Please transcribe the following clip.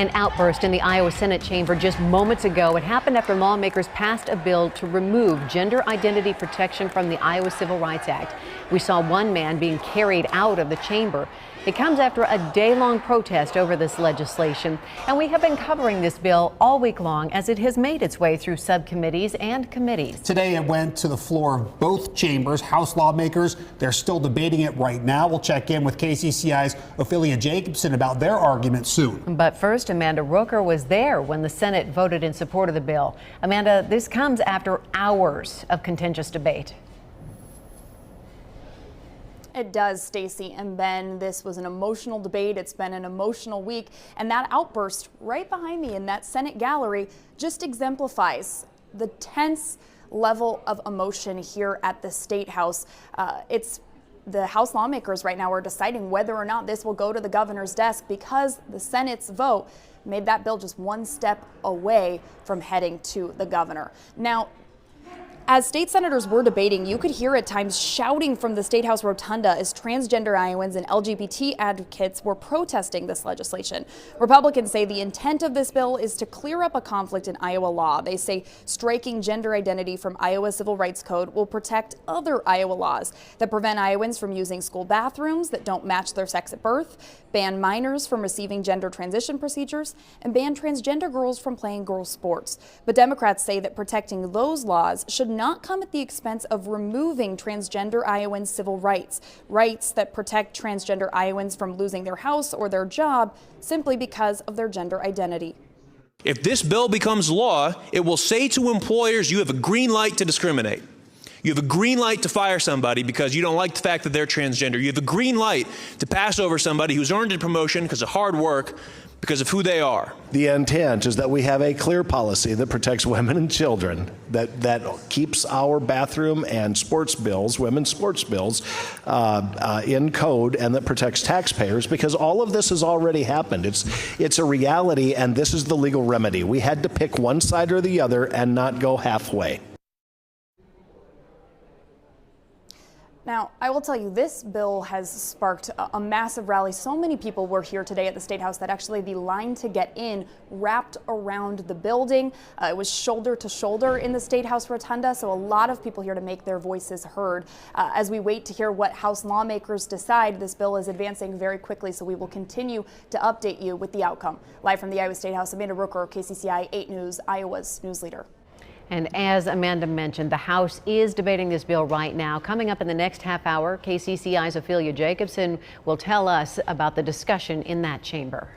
An outburst in the Iowa Senate chamber just moments ago. It happened after lawmakers passed a bill to remove gender identity protection from the Iowa Civil Rights Act. We saw one man being carried out of the chamber. It comes after a day-long protest over this legislation, and we have been covering this bill all week long as it has made its way through subcommittees and committees. Today it went to the floor of both chambers. House lawmakers, they're still debating it right now. We'll check in with KCCI's Ophelia Jacobson about their argument soon. But first, Amanda Rooker was there when the Senate voted in support of the bill. Amanda, this comes after hours of contentious debate. It does, Stacey and Ben. This was an emotional debate. It's been an emotional week. And that outburst right behind me in that Senate gallery just exemplifies the tense level of emotion here at the State House. The House lawmakers right now are deciding whether or not this will go to the governor's desk because the Senate's vote made that bill just one step away from heading to the governor. Now, as state senators were debating, you could hear at times shouting from the State House rotunda as transgender Iowans and LGBT advocates were protesting this legislation. Republicans say the intent of this bill is to clear up a conflict in Iowa law. They say striking gender identity from Iowa Civil Rights Code will protect other Iowa laws that prevent Iowans from using school bathrooms that don't match their sex at birth, ban minors from receiving gender transition procedures, and ban transgender girls from playing girls' sports. But Democrats say that protecting those laws should not come at the expense of removing transgender Iowans' civil rights that protect transgender Iowans from losing their house or their job simply because of their gender identity. If this bill becomes law, it will say to employers, you have a green light to discriminate. You have a green light to fire somebody because you don't like the fact that they're transgender. You have a green light to pass over somebody who's earned a promotion because of hard work, because of who they are. The intent is that we have a clear policy that protects women and children, that keeps our bathroom and sports bills, women's sports bills, in code, and that protects taxpayers, because all of this has already happened. It's a reality, and this is the legal remedy. We had to pick one side or the other and not go halfway. Now, I will tell you, this bill has sparked a massive rally. So many people were here today at the State House that actually the line to get in wrapped around the building. It was shoulder to shoulder in the State House rotunda, so a lot of people here to make their voices heard. As we wait to hear what House lawmakers decide, this bill is advancing very quickly, so we will continue to update you with the outcome. Live from the Iowa State House, Amanda Rooker, KCCI 8 News, Iowa's news leader. And as Amanda mentioned, the House is debating this bill right now. Coming up in the next half hour, KCCI's Ophelia Jacobson will tell us about the discussion in that chamber.